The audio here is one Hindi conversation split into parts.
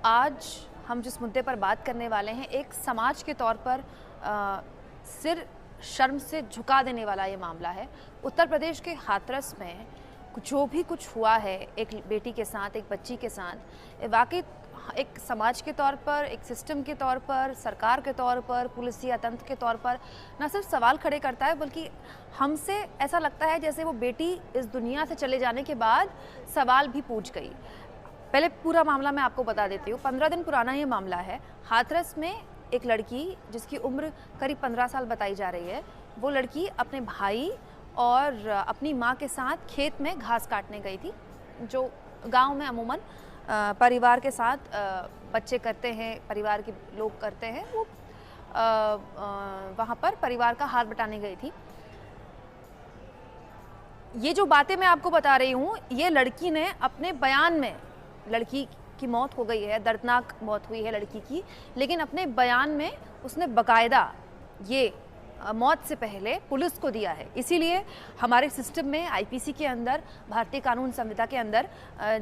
आज हम जिस मुद्दे पर बात करने वाले हैं, एक समाज के तौर पर सिर शर्म से झुका देने वाला ये मामला है। उत्तर प्रदेश के हाथरस में जो भी कुछ हुआ है एक बेटी के साथ, एक बच्ची के साथ, वाकई एक समाज के तौर पर, एक सिस्टम के तौर पर, सरकार के तौर पर, पुलिसिया तंत्र के तौर पर न सिर्फ सवाल खड़े करता है, बल्कि हमसे ऐसा लगता है जैसे वो बेटी इस दुनिया से चले जाने के बाद सवाल भी पूछ गई। पहले पूरा मामला मैं आपको बता देती हूँ। 15 दिन पुराना ये मामला है। हाथरस में एक लड़की जिसकी उम्र करीब 15 साल बताई जा रही है, वो लड़की अपने भाई और अपनी माँ के साथ खेत में घास काटने गई थी, जो गांव में अमूमन परिवार के साथ बच्चे करते हैं, परिवार के लोग करते हैं। वो वहाँ पर परिवार का हाथ बटाने गई थी। ये जो बातें मैं आपको बता रही हूँ, ये लड़की ने अपने बयान में, लड़की की मौत हो गई है, दर्दनाक मौत हुई है लड़की की, लेकिन अपने बयान में उसने बाकायदा ये मौत से पहले पुलिस को दिया है। इसीलिए हमारे सिस्टम में, आईपीसी के अंदर, भारतीय कानून संहिता के अंदर,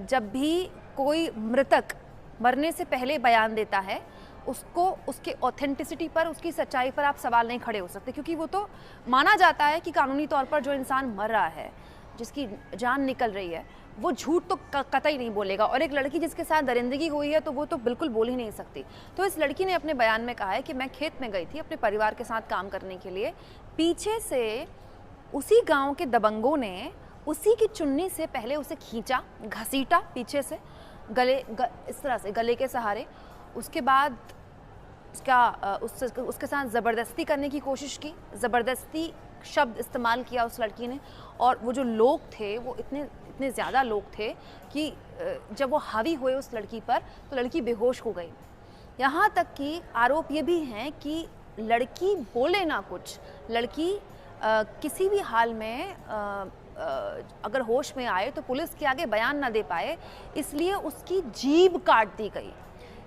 जब भी कोई मृतक मरने से पहले बयान देता है, उसको उसके ऑथेंटिसिटी पर, उसकी सच्चाई पर आप सवाल नहीं खड़े हो सकते, क्योंकि वो तो माना जाता है कि कानूनी तौर पर जो इंसान मर रहा है, जिसकी जान निकल रही है, वो झूठ तो कतई नहीं बोलेगा। और एक लड़की जिसके साथ दरिंदगी हुई है, तो वो तो बिल्कुल बोल ही नहीं सकती। तो इस लड़की ने अपने बयान में कहा है कि मैं खेत में गई थी अपने परिवार के साथ काम करने के लिए, पीछे से उसी गांव के दबंगों ने उसी की चुन्नी से पहले उसे खींचा, घसीटा पीछे से, इस तरह से गले के सहारे। उसके बाद उसके साथ ज़बरदस्ती करने की कोशिश की, ज़बरदस्ती शब्द इस्तेमाल किया उस लड़की ने। और वो जो लोग थे, वो इतने ज़्यादा लोग थे कि जब वो हावी हुए उस लड़की पर, तो लड़की बेहोश हो गई। यहाँ तक कि आरोप ये भी हैं कि लड़की बोले ना कुछ, लड़की किसी भी हाल में अगर होश में आए तो पुलिस के आगे बयान ना दे पाए, इसलिए उसकी जीभ काट दी गई।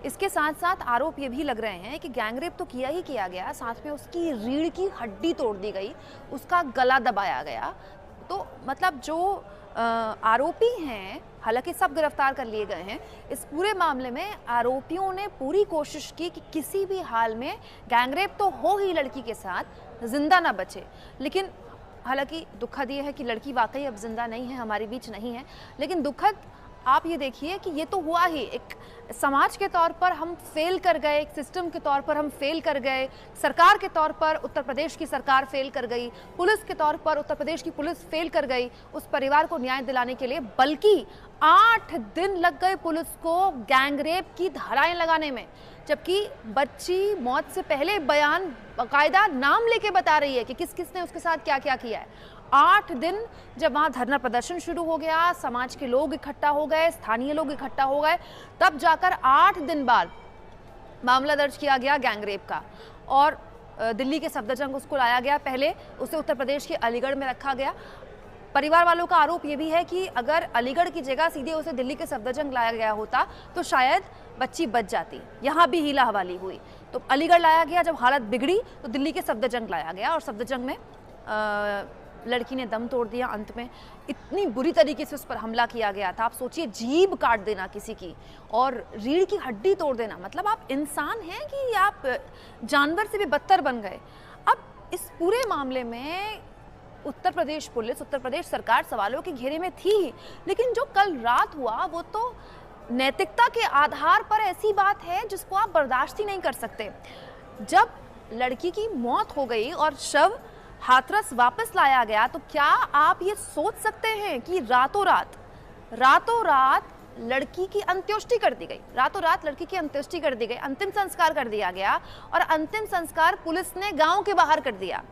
इसके साथ साथ आरोप ये भी लग रहे हैं कि गैंगरेप तो किया ही किया गया, साथ में उसकी रीढ़ की हड्डी तोड़ दी गई, उसका गला दबाया गया। तो मतलब जो आरोपी हैं, हालांकि सब गिरफ्तार कर लिए गए हैं, इस पूरे मामले में आरोपियों ने पूरी कोशिश की कि किसी भी हाल में गैंगरेप तो हो ही लड़की के साथ, जिंदा ना बचे। लेकिन हालांकि दुखद ये है कि लड़की वाकई अब जिंदा नहीं है, हमारे बीच नहीं है। लेकिन दुखद आप ये देखिए कि ये तो हुआ ही, एक समाज के तौर पर हम फेल कर गए, एक सिस्टम के तौर पर हम फेल कर गए, सरकार के तौर पर उत्तर प्रदेश की सरकार फेल कर गई, पुलिस के तौर पर उत्तर प्रदेश की पुलिस फेल कर गई उस परिवार को न्याय दिलाने के लिए। बल्कि 8 दिन लग गए पुलिस को गैंगरेप की धाराएं लगाने में, जबकि बच्ची मौत से पहले बयान बाकायदा नाम लेके बता रही है कि किस किस ने उसके साथ क्या क्या किया है। 8 दिन जब वहाँ धरना प्रदर्शन शुरू हो गया, समाज के लोग इकट्ठा हो गए, स्थानीय लोग इकट्ठा हो गए, तब जाकर 8 दिन बाद मामला दर्ज किया गया गैंगरेप का। और दिल्ली के सफदरजंग उसको लाया गया, पहले उसे उत्तर प्रदेश के अलीगढ़ में रखा गया। परिवार वालों का आरोप ये भी है कि अगर अलीगढ़ की जगह सीधे उसे दिल्ली के सफदरजंग लाया गया होता तो शायद बच्ची बच जाती। यहाँ भी हीला हवाली हुई, तो अलीगढ़ लाया गया, जब हालत बिगड़ी तो दिल्ली के सफदरजंग लाया गया, और सफदरजंग में लड़की ने दम तोड़ दिया। अंत में इतनी बुरी तरीके से उस पर हमला किया गया था। आप सोचिए, जीभ काट देना किसी की और रीढ़ की हड्डी तोड़ देना, मतलब आप इंसान हैं कि आप जानवर से भी बदतर बन गए। अब इस पूरे मामले में उत्तर प्रदेश पुलिस, उत्तर प्रदेश सरकार सवालों के घेरे में थी, लेकिन जो कल रात हुआ वो तो नैतिकता के आधार पर ऐसी बात है जिसको आप बर्दाश्त ही नहीं कर सकते। जब लड़की की मौत हो गई और शव हाथरस वापस लाया गया, तो क्या आप ये सोच सकते हैं कि रातों रात लड़की की अंत्येष्टि कर दी गई, रातों रात लड़की की अंत्येष्टि कर दी गई, अंतिम संस्कार कर दिया गया, और अंतिम संस्कार पुलिस ने गांव के बाहर कर दिया।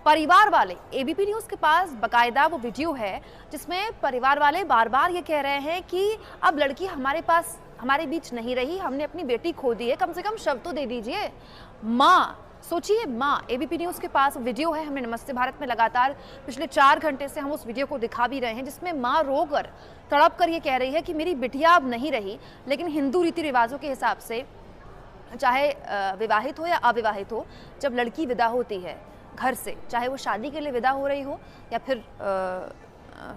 परिवार वाले, एबीपी न्यूज़ के पास बकायदा वो वीडियो है जिसमें परिवार वाले बार बार ये कह रहे हैं कि अब लड़की हमारे बीच नहीं रही, हमने अपनी बेटी खो दी है, कम से कम शव तो दे दीजिए। माँ, सोचिए, माँ, एबीपी न्यूज़ के पास वीडियो है, हमने नमस्ते भारत में लगातार पिछले 4 घंटे से हम उस वीडियो को दिखा भी रहे हैं, जिसमें माँ रोकर तड़प कर ये कह रही है कि मेरी बिटिया अब नहीं रही। लेकिन हिंदू रीति रिवाजों के हिसाब से, चाहे विवाहित हो या अविवाहित हो, जब लड़की विदा होती है घर से, चाहे वो शादी के लिए विदा हो रही हो या फिर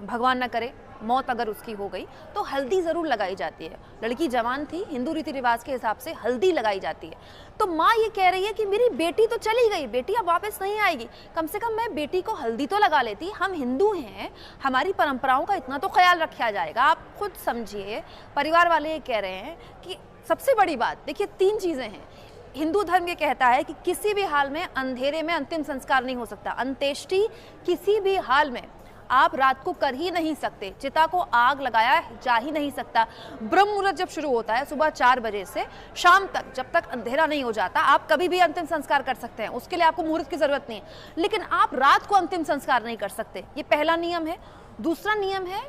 भगवान ना करे मौत अगर उसकी हो गई तो हल्दी ज़रूर लगाई जाती है। लड़की जवान थी, हिंदू रीति रिवाज के हिसाब से हल्दी लगाई जाती है। तो माँ ये कह रही है कि मेरी बेटी तो चली गई, बेटी अब वापस नहीं आएगी, कम से कम मैं बेटी को हल्दी तो लगा लेती। हम हिंदू हैं, हमारी परंपराओं का इतना तो ख्याल रखा जाएगा। आप खुद समझिए, परिवार वाले ये कह रहे हैं कि सबसे बड़ी बात देखिए, 3 चीज़ें हैं। हिंदू धर्म ये कहता है कि किसी भी हाल में अंधेरे में अंतिम संस्कार नहीं हो सकता। अंत्येष्टि किसी भी हाल में आप रात को कर ही नहीं सकते, चिता को आग लगाया जा ही नहीं सकता। ब्रह्म मुहूर्त जब शुरू होता है सुबह 4 बजे से शाम तक, जब तक अंधेरा नहीं हो जाता, आप कभी भी अंतिम संस्कार कर सकते हैं, उसके लिए आपको मुहूर्त की जरूरत नहीं है। लेकिन आप रात को अंतिम संस्कार नहीं कर सकते, ये पहला नियम है। दूसरा नियम है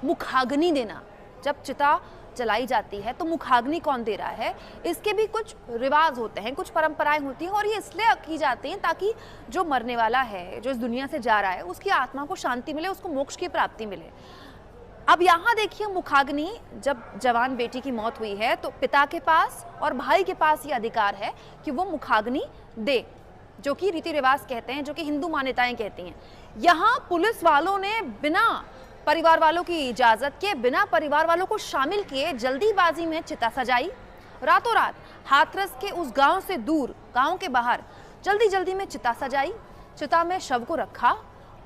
मुखाग्नि देना। जब चिता जलाई जाती है तो मुखाग्नि कौन दे रहा है, इसके भी कुछ रिवाज होते हैं, कुछ परंपराएं होती हैं, और ये इसलिए की जाती हैं ताकि जो मरने वाला है, जो इस दुनिया से जा रहा है, उसकी आत्मा को शांति मिले, उसको मोक्ष की प्राप्ति मिले। अब यहाँ देखिए, मुखाग्नि, जब जवान बेटी की मौत हुई है तो पिता के पास और भाई के पास ये अधिकार है कि वो मुखाग्नि दे, जो कि रीति रिवाज कहते हैं, जो कि हिंदू मान्यताएं कहती हैं। यहाँ पुलिस वालों ने बिना परिवार वालों की इजाजत के, बिना परिवार वालों को शामिल किए, जल्दीबाजी में चिता सजाई। रातों रात हाथरस के उस गांव से दूर, गांव के बाहर जल्दी जल्दी में चिता सजाई, चिता में शव को रखा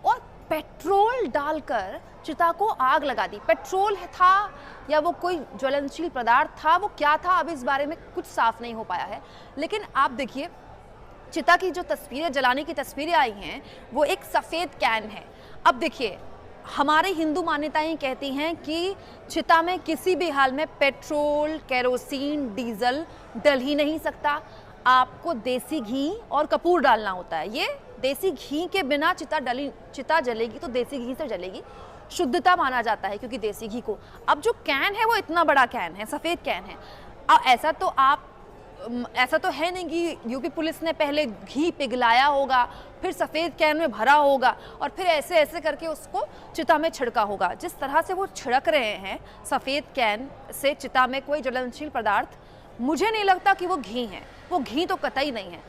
और पेट्रोल डालकर चिता को आग लगा दी। पेट्रोल था या वो कोई ज्वलनशील पदार्थ था, वो क्या था, अब इस बारे में कुछ साफ नहीं हो पाया है। लेकिन आप देखिए, चिता की जो तस्वीरें, जलाने की तस्वीरें आई हैं, वो एक सफ़ेद कैन है। अब देखिए, हमारे हिंदू मान्यताएं कहती हैं कि चिता में किसी भी हाल में पेट्रोल, केरोसिन, डीजल डल ही नहीं सकता। आपको देसी घी और कपूर डालना होता है। ये देसी घी के बिना चिता जलेगी तो देसी घी से जलेगी, शुद्धता माना जाता है, क्योंकि देसी घी को, अब जो कैन है वो इतना बड़ा कैन है, सफ़ेद कैन है। अब ऐसा तो है नहीं कि यूपी पुलिस ने पहले घी पिघलाया होगा, फिर सफ़ेद कैन में भरा होगा और फिर ऐसे ऐसे करके उसको चिता में छिड़का होगा। जिस तरह से वो छिड़क रहे हैं सफ़ेद कैन से चिता में कोई ज्वलनशील पदार्थ, मुझे नहीं लगता कि वो घी है, वो घी तो कतई नहीं है।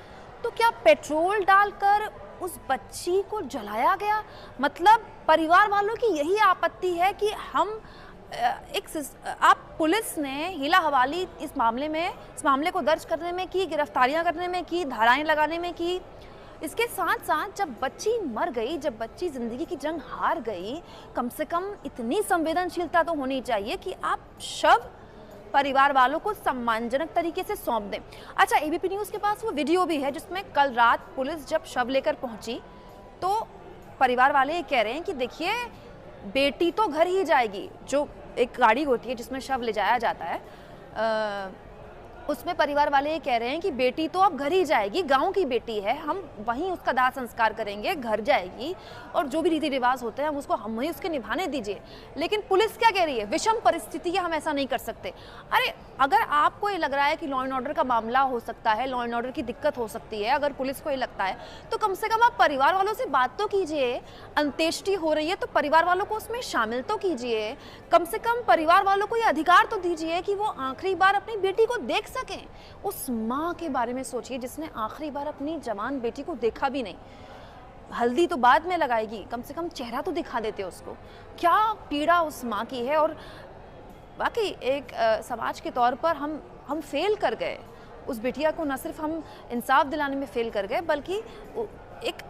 तो क्या पेट्रोल डालकर उस बच्ची को जलाया गया? मतलब परिवार वालों की यही आपत्ति है कि हम आप पुलिस ने हीला हवाली इस मामले को दर्ज करने में की, गिरफ्तारियां करने में की, धाराएं लगाने में की। इसके साथ साथ जब बच्ची मर गई, जब बच्ची जिंदगी की जंग हार गई, कम से कम इतनी संवेदनशीलता तो होनी चाहिए कि आप शव परिवार वालों को सम्मानजनक तरीके से सौंप दें। अच्छा, एबीपी न्यूज़ के पास वो वीडियो भी है जिसमें कल रात पुलिस जब शव लेकर पहुंची तो परिवार वाले ये कह रहे हैं कि देखिए, बेटी तो घर ही जाएगी। जो एक गाड़ी होती है जिसमें शव ले जाया जाता है, उसमें परिवार वाले ये कह रहे हैं कि बेटी तो अब घर ही जाएगी, गांव की बेटी है, हम वहीं उसका दाह संस्कार करेंगे, घर जाएगी, और जो भी रीति रिवाज होते हैं हम वहीं उसके निभाने दीजिए। लेकिन पुलिस क्या कह रही है? विषम परिस्थिति है, हम ऐसा नहीं कर सकते। अरे, अगर आपको ये लग रहा है कि लॉ एंड ऑर्डर का मामला हो सकता है, लॉ एंड ऑर्डर की दिक्कत हो सकती है, अगर पुलिस को ये लगता है, तो कम से कम आप परिवार वालों से बात तो कीजिए। अंत्येष्टि हो रही है तो परिवार वालों को उसमें शामिल तो कीजिए। कम से कम परिवार वालों को ये अधिकार तो दीजिए कि वो आखिरी बार अपनी बेटी को देख सकें। उस माँ के बारे में सोचिए जिसने आखिरी बार अपनी जवान बेटी को देखा भी नहीं। हल्दी तो बाद में लगाएगी, कम से कम चेहरा तो दिखा देते उसको। क्या पीड़ा उस माँ की है। और बाकी एक समाज के तौर पर हम फेल कर गए। उस बिटिया को न सिर्फ हम इंसाफ दिलाने में फेल कर गए, बल्कि एक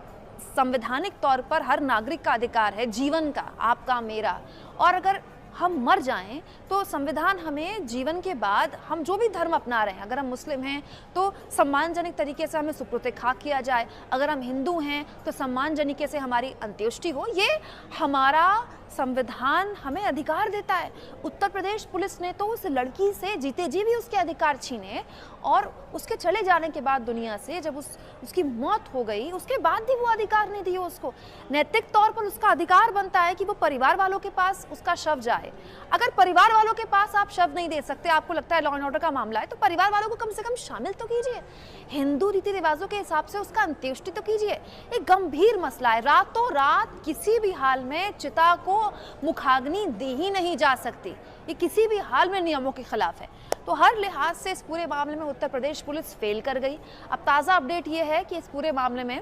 संवैधानिक तौर पर हर नागरिक का अधिकार है जीवन का, आपका मेरा। और अगर हम मर जाएं तो संविधान हमें जीवन के बाद, हम जो भी धर्म अपना रहे हैं, अगर हम मुस्लिम हैं तो सम्मानजनक तरीके से हमें सुपुर्द खाक किया जाए, अगर हम हिंदू हैं तो सम्मानजनक तरीके से हमारी अंत्येष्टि हो। ये हमारा संविधान हमें अधिकार देता है। उत्तर प्रदेश पुलिस ने तो उस लड़की से जीते जी भी उसके अधिकार छीने, और उसके चले जाने के बाद दुनिया से, जब उसकी मौत हो गई, उसके बाद भी वो अधिकार नहीं दिए उसको। नैतिक तौर पर उसका अधिकार बनता है कि वो परिवार वालों के पास उसका शव जाए। अगर परिवार वालों के पास आप शव नहीं दे सकते, आपको लगता है लॉ एंड ऑर्डर का मामला है, तो परिवार वालों को कम से कम शामिल तो कीजिए। हिंदू रीति रिवाजों के हिसाब से उसका अंत्येष्टि तो कीजिए। एक गंभीर मसला है। रातों रात किसी भी हाल में चिता को मुखाग्नि दी ही नहीं जा सकती। ये किसी भी हाल में नियमों के खिलाफ है। तो हर लिहाज से इस पूरे मामले में उत्तर प्रदेश पुलिस फेल कर गई। अब ताज़ा अपडेट ये है कि इस पूरे मामले में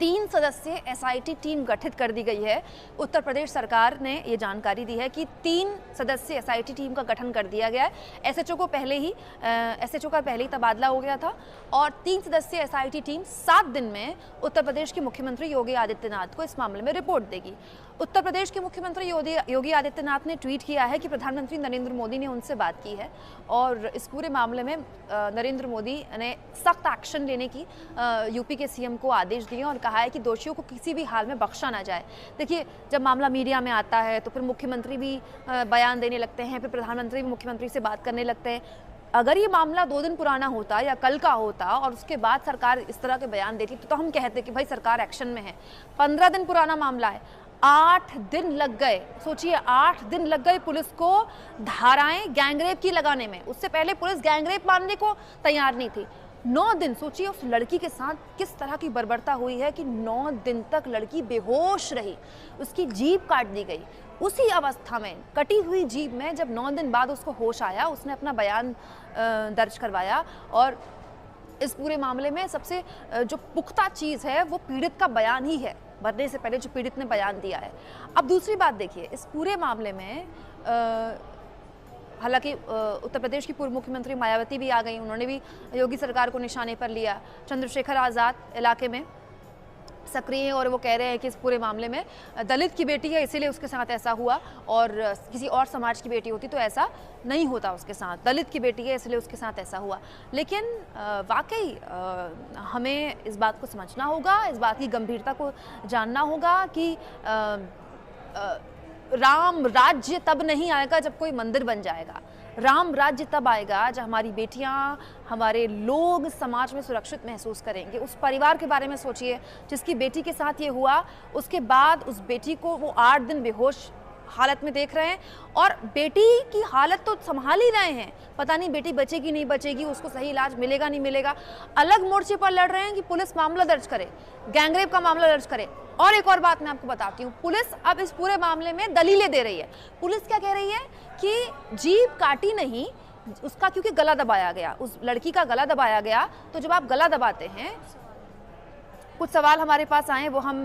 3 सदस्यीय एसआईटी टीम गठित कर दी गई है। उत्तर प्रदेश सरकार ने ये जानकारी दी है कि 3 सदस्यीय एसआईटी टीम का गठन कर दिया गया है। एसएचओ का पहले ही तबादला हो गया था और 3 सदस्यीय एसआईटी टीम 7 दिन में उत्तर प्रदेश के मुख्यमंत्री योगी आदित्यनाथ को इस मामले में रिपोर्ट देगी। उत्तर प्रदेश के मुख्यमंत्री योगी आदित्यनाथ ने ट्वीट किया है कि प्रधानमंत्री नरेंद्र मोदी ने उनसे बात की है और इस पूरे मामले में नरेंद्र मोदी ने सख्त एक्शन लेने की यूपी के सीएम को आदेश दिए और कहा है कि दोषियों को किसी भी हाल में बख्शा ना जाए। देखिए, जब मामला मीडिया में आता है तो फिर मुख्यमंत्री भी बयान देने लगते हैं, फिर प्रधानमंत्री भी मुख्यमंत्री से बात करने लगते हैं। अगर ये मामला 2 दिन पुराना होता या कल का होता और उसके बाद सरकार इस तरह के बयान देती तो हम कहते कि भाई सरकार एक्शन में है। 15 दिन पुराना मामला है, 8 दिन लग गए। सोचिए, 8 दिन लग गए पुलिस को धाराएं गैंगरेप की लगाने में। उससे पहले पुलिस गैंगरेप मानने को तैयार नहीं थी। 9 दिन, सोचिए उस लड़की के साथ किस तरह की बर्बरता हुई है कि 9 दिन तक लड़की बेहोश रही, उसकी जीभ काट दी गई। उसी अवस्था में, कटी हुई जीभ में, जब 9 दिन बाद उसको होश आया, उसने अपना बयान दर्ज करवाया। और इस पूरे मामले में सबसे जो पुख्ता चीज़ है वो पीड़ित का बयान ही है, मरने से पहले जो पीड़ित ने बयान दिया है। अब दूसरी बात देखिए, इस पूरे मामले में हालांकि उत्तर प्रदेश की पूर्व मुख्यमंत्री मायावती भी आ गई, उन्होंने भी योगी सरकार को निशाने पर लिया। चंद्रशेखर आज़ाद इलाके में सक्रिय हैं और वो कह रहे हैं कि इस पूरे मामले में दलित की बेटी है इसीलिए उसके साथ ऐसा हुआ, और किसी और समाज की बेटी होती तो ऐसा नहीं होता उसके साथ। दलित की बेटी है इसलिए उसके साथ ऐसा हुआ। लेकिन वाकई हमें इस बात को समझना होगा, इस बात की गंभीरता को जानना होगा कि राम राज्य तब नहीं आएगा जब कोई मंदिर बन जाएगा। राम राज्य तब आएगा जब हमारी बेटियां, हमारे लोग समाज में सुरक्षित महसूस करेंगे। उस परिवार के बारे में सोचिए जिसकी बेटी के साथ ये हुआ, उसके बाद उस बेटी को वो 8 दिन बेहोश हालत में देख रहे हैं और बेटी की हालत तो संभाल ही रहे हैं। पता नहीं बेटी बचेगी नहीं बचेगी, उसको सही इलाज मिलेगा नहीं मिलेगा। अलग मोर्चे पर लड़ रहे हैं कि पुलिस मामला दर्ज करे, गैंगरेप का मामला दर्ज करे। और एक और बात मैं आपको बताती हूँ, पुलिस अब इस पूरे मामले में दलीलें दे रही है। पुलिस क्या कह रही है कि जीभ काटी नहीं उसका, क्योंकि गला दबाया गया, उस लड़की का गला दबाया गया। तो जब आप गला दबाते हैं, कुछ सवाल हमारे पास आए वो हम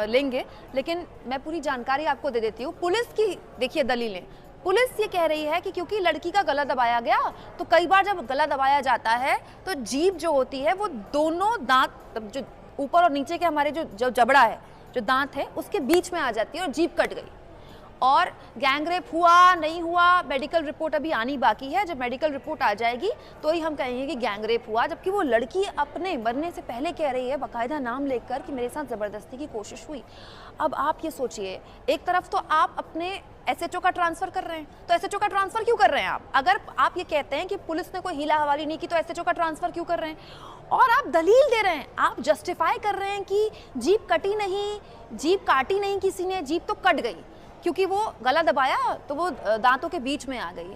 लेंगे, लेकिन मैं पूरी जानकारी आपको दे देती हूँ। पुलिस की देखिए दलीलें, पुलिस ये कह रही है कि क्योंकि लड़की का गला दबाया गया, तो कई बार जब गला दबाया जाता है तो जीभ जो होती है वो दोनों दांत, जो ऊपर और नीचे के हमारे जो जबड़ा है, जो दांत है, उसके बीच में आ जाती है और जीभ कट गई। और गैंगरेप हुआ नहीं हुआ, मेडिकल रिपोर्ट अभी आनी बाकी है। जब मेडिकल रिपोर्ट आ जाएगी तो ही हम कहेंगे कि गैंगरेप हुआ, जबकि वो लड़की अपने मरने से पहले कह रही है बाकायदा नाम लेकर कि मेरे साथ ज़बरदस्ती की कोशिश हुई। अब आप ये सोचिए, एक तरफ तो आप अपने एसएचओ का ट्रांसफ़र कर रहे हैं, तो एसएचओ का ट्रांसफ़र क्यों कर रहे हैं आप? अगर आप ये कहते हैं कि पुलिस ने कोई हीला हवाली नहीं की तो एसएचओ का ट्रांसफ़र क्यों कर रहे हैं? और आप दलील दे रहे हैं, आप जस्टिफाई कर रहे हैं कि जीभ कटी नहीं, जीभ काटी नहीं किसी ने, जीभ तो कट गई क्योंकि वो गला दबाया तो वो दांतों के बीच में आ गई।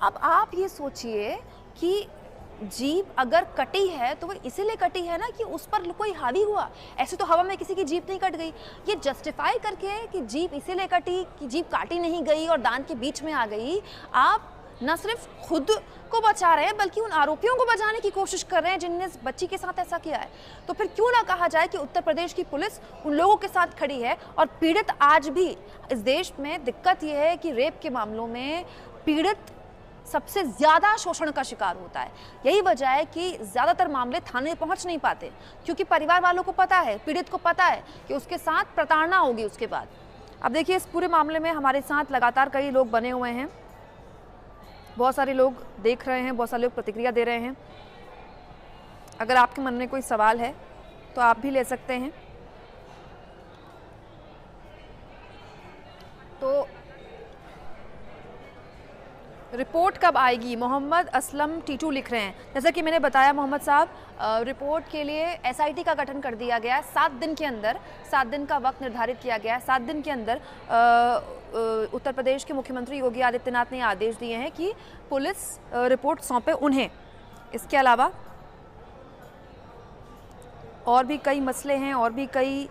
अब आप ये सोचिए कि जीभ अगर कटी है तो वो इसीलिए कटी है ना कि उस पर कोई हावी हुआ, ऐसे तो हवा में किसी की जीभ नहीं कट गई। ये जस्टिफाई करके कि जीभ इसीलिए कटी कि जीभ काटी नहीं गई और दांत के बीच में आ गई, आप न सिर्फ खुद को बचा रहे हैं बल्कि उन आरोपियों को बचाने की कोशिश कर रहे हैं जिनने इस बच्ची के साथ ऐसा किया है। तो फिर क्यों ना कहा जाए कि उत्तर प्रदेश की पुलिस उन लोगों के साथ खड़ी है। और पीड़ित, आज भी इस देश में दिक्कत यह है कि रेप के मामलों में पीड़ित सबसे ज़्यादा शोषण का शिकार होता है। यही वजह है कि ज़्यादातर मामले थाने पहुंच नहीं पाते, क्योंकि परिवार वालों को पता है, पीड़ित को पता है कि उसके साथ प्रताड़ना होगी उसके बाद। अब देखिए, इस पूरे मामले में हमारे साथ लगातार कई लोग बने हुए हैं, बहुत सारे लोग देख रहे हैं, बहुत सारे लोग प्रतिक्रिया दे रहे हैं। अगर आपके मन में कोई सवाल है तो आप भी ले सकते हैं। तो रिपोर्ट कब आएगी? मोहम्मद असलम टीटू लिख रहे हैं। जैसा कि मैंने बताया मोहम्मद साहब, रिपोर्ट के लिए एसआईटी का गठन कर दिया गया है। 7 दिन के अंदर, 7 दिन का वक्त निर्धारित किया गया है। 7 दिन के अंदर उत्तर प्रदेश के मुख्यमंत्री योगी आदित्यनाथ ने आदेश दिए हैं कि पुलिस रिपोर्ट सौंपे उन्हें। इसके अलावा और भी कई मसले हैं, और भी कई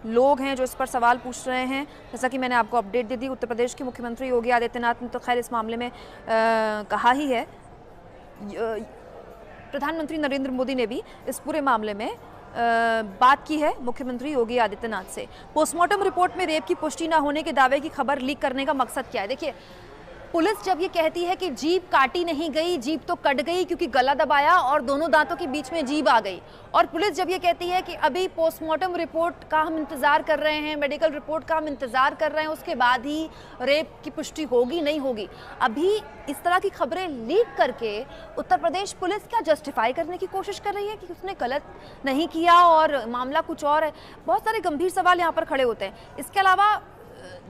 लोग हैं जो इस पर सवाल पूछ रहे हैं। जैसा कि मैंने आपको अपडेट दे दी, उत्तर प्रदेश के मुख्यमंत्री योगी आदित्यनाथ ने तो खैर इस मामले में कहा ही है। प्रधानमंत्री नरेंद्र मोदी ने भी इस पूरे मामले में बात की है मुख्यमंत्री योगी आदित्यनाथ से। पोस्टमार्टम रिपोर्ट में रेप की पुष्टि न होने के दावे की खबर लीक करने का मकसद क्या है? देखिए, पुलिस जब ये कहती है कि जीभ काटी नहीं गई, जीभ तो कट गई क्योंकि गला दबाया और दोनों दांतों के बीच में जीभ आ गई, और पुलिस जब ये कहती है कि अभी पोस्टमार्टम रिपोर्ट का हम इंतजार कर रहे हैं, मेडिकल रिपोर्ट का हम इंतजार कर रहे हैं, उसके बाद ही रेप की पुष्टि होगी नहीं होगी, अभी इस तरह की खबरें लीक करके उत्तर प्रदेश पुलिस क्या जस्टिफाई करने की कोशिश कर रही है कि उसने गलत नहीं किया और मामला कुछ और है? बहुत सारे गंभीर सवाल यहाँ पर खड़े होते हैं। इसके अलावा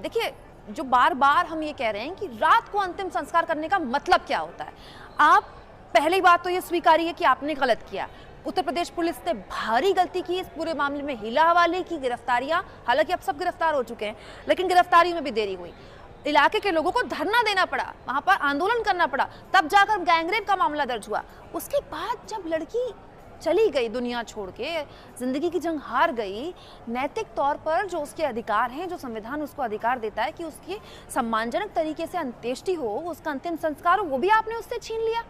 देखिए, जो बार बार हम ये कह रहे हैं कि रात को अंतिम संस्कार करने का मतलब क्या होता है। आप पहली बात तो ये स्वीकारिए कि आपने गलत किया। उत्तर प्रदेश पुलिस ने भारी गलती की इस पूरे मामले में, हिला हवाले की, गिरफ्तारियां, हालांकि अब सब गिरफ्तार हो चुके हैं, लेकिन गिरफ्तारी में भी देरी हुई, इलाके के लोगों को धरना देना पड़ा, वहां पर आंदोलन करना पड़ा, तब जाकर गैंगरेप का मामला दर्ज हुआ। उसके बाद जब लड़की चली गई दुनिया छोड़ के, जिंदगी की जंग हार गई, नैतिक तौर पर जो उसके अधिकार हैं, जो संविधान उसको अधिकार देता है कि उसकी सम्मानजनक तरीके से अंत्येष्टि हो, उसका अंतिम संस्कार हो, वो भी आपने उससे छीन लिया।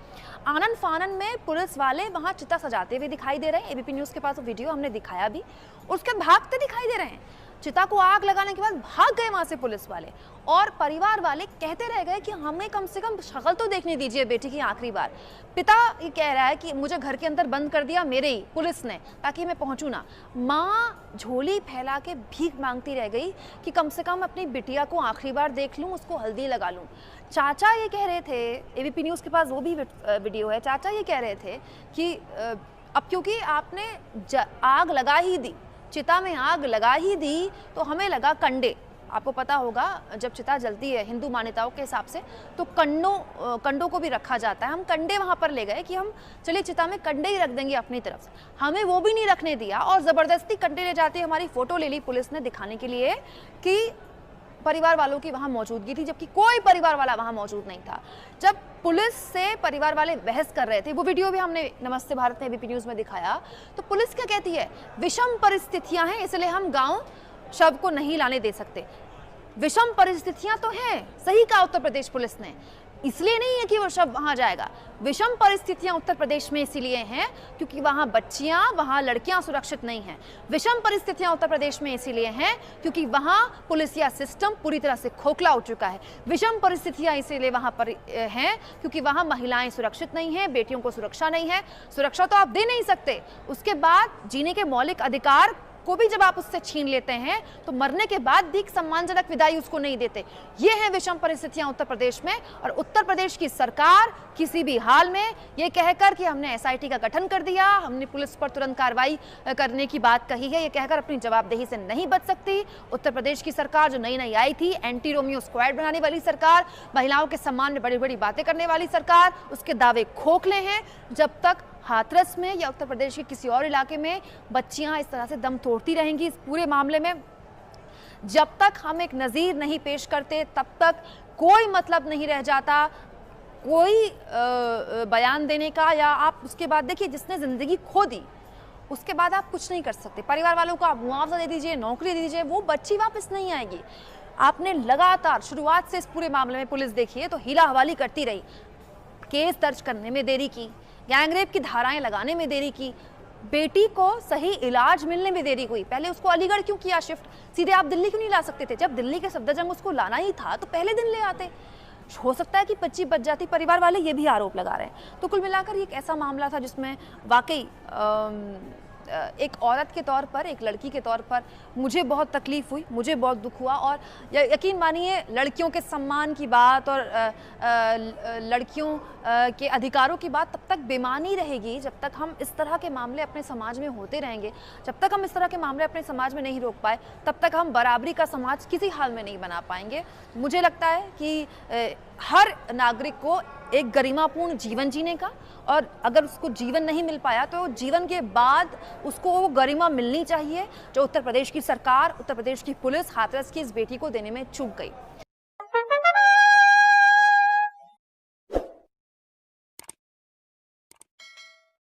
आनन फानन में पुलिस वाले वहां चिता सजाते हुए दिखाई दे रहे हैं, एबीपी न्यूज के पास वो वीडियो हमने दिखाया भी, उसके भागते दिखाई दे रहे हैं। चिता को आग लगाने के बाद भाग गए वहां से पुलिस वाले, और परिवार वाले कहते रह गए कि हमें कम से कम शक्ल तो देखने दीजिए बेटी की आखिरी बार। पिता ये कह रहा है कि मुझे घर के अंदर बंद कर दिया मेरे ही पुलिस ने, ताकि मैं पहुंचूं ना। माँ झोली फैला के भीख मांगती रह गई कि कम से कम अपनी बिटिया को आखिरी बार देख लूं, उसको हल्दी लगा लूं। चाचा ये कह रहे थे, एबीपी न्यूज के पास वो भी वीडियो है, चाचा ये कह रहे थे कि अब क्योंकि आपने आग लगा ही दी, चिता में आग लगा ही दी, तो हमें लगा कंडे। आपको पता होगा जब चिता जलती है हिंदू मान्यताओं के हिसाब से तो कंडों को भी रखा जाता है। हम कंडे वहां पर ले गए कि हम चलिए चिता में कंडे ही रख देंगे अपनी तरफ से, हमें वो भी नहीं रखने दिया और जबरदस्ती कंडे ले जाते, हमारी फोटो ले ली पुलिस ने दिखाने के लिए कि परिवार वालों की वहां मौजूदगी थी, जबकि कोई परिवार वाला वहां मौजूद नहीं था। जब पुलिस से परिवार वाले बहस कर रहे थे, वो वीडियो भी हमने नमस्ते भारत ने एबीपी न्यूज में दिखाया, तो पुलिस क्या कहती है, विषम परिस्थितियां हैं इसलिए हम गांव शव को नहीं लाने दे सकते। विषम परिस्थितियां तो हैं, सही कहा उत्तर प्रदेश पुलिस ने, इसलिए नहीं है कि वो शव वहां जाएगा। विषम परिस्थितियां उत्तर प्रदेश में इसीलिए हैं क्योंकि वहां बच्चियां, वहां लड़कियां सुरक्षित नहीं हैं। विषम परिस्थितियां उत्तर प्रदेश में इसीलिए हैं क्योंकि वहां पुलिसिया सिस्टम पूरी तरह से खोखला हो चुका है। विषम परिस्थितियां इसीलिए वहां पर हैं क्योंकि वहां महिलाएं सुरक्षित नहीं हैं, बेटियों को सुरक्षा नहीं है। सुरक्षा तो आप दे नहीं सकते, उसके बाद जीने के मौलिक अधिकार को भी जब आप उससे छीन लेते हैं तो मरने के बाद भी सम्मानजनक विदाई उसको नहीं देते। ये है विषम परिस्थितियां उत्तर प्रदेश में, और उत्तर प्रदेश की सरकार किसी भी हाल में ये कहकर कि हमने एसआईटी का गठन कर दिया, हमने पुलिस पर तुरंत कार्रवाई करने की बात कही है, ये कहकर अपनी जवाबदेही से नहीं बच सकती। उत्तर प्रदेश की सरकार जो नई नई आई थी, एंटी रोमियो स्क्वाड बनाने वाली सरकार, महिलाओं के सम्मान में बड़ी बड़ी बातें करने वाली सरकार, उसके दावे खोखले हैं। जब तक हाथरस में या उत्तर प्रदेश के किसी और इलाके में बच्चियां इस तरह से दम तोड़ती रहेंगी इस पूरे मामले में, जब तक हम एक नज़ीर नहीं पेश करते तब तक कोई मतलब नहीं रह जाता कोई बयान देने का। या आप उसके बाद देखिए, जिसने ज़िंदगी खो दी उसके बाद आप कुछ नहीं कर सकते। परिवार वालों को आप मुआवजा दे दीजिए, नौकरी दे दीजिए, वो बच्ची वापस नहीं आएगी। आपने लगातार शुरुआत से इस पूरे मामले में पुलिस देखिए तो हीला हवाली करती रही, केस दर्ज करने में देरी की, गैंगरेप की धाराएं लगाने में देरी की, बेटी को सही इलाज मिलने में देरी हुई। पहले उसको अलीगढ़ क्यों किया शिफ्ट, सीधे आप दिल्ली क्यों नहीं ला सकते थे? जब दिल्ली के सफदरजंग उसको लाना ही था तो पहले दिन ले आते। हो सकता है कि बच्ची बच जाती, परिवार वाले ये भी आरोप लगा रहे हैं। तो कुल मिलाकर ये एक ऐसा मामला था जिसमें वाकई एक औरत के तौर पर, एक लड़की के तौर पर मुझे बहुत तकलीफ हुई, मुझे बहुत दुख हुआ। और यकीन मानिए, लड़कियों के सम्मान की बात और लड़कियों के अधिकारों की बात तब तक बेमानी रहेगी जब तक हम इस तरह के मामले अपने समाज में होते रहेंगे। जब तक हम इस तरह के मामले अपने समाज में नहीं रोक पाए तब तक हम बराबरी का समाज किसी हाल में नहीं बना पाएंगे। मुझे लगता है कि हर नागरिक को एक गरिमापूर्ण जीवन जीने का, और अगर उसको जीवन नहीं मिल पाया तो जीवन के बाद उसको वो गरिमा मिलनी चाहिए जो उत्तर प्रदेश की सरकार, उत्तर प्रदेश की पुलिस हाथरस की इस बेटी को देने में चूक गई।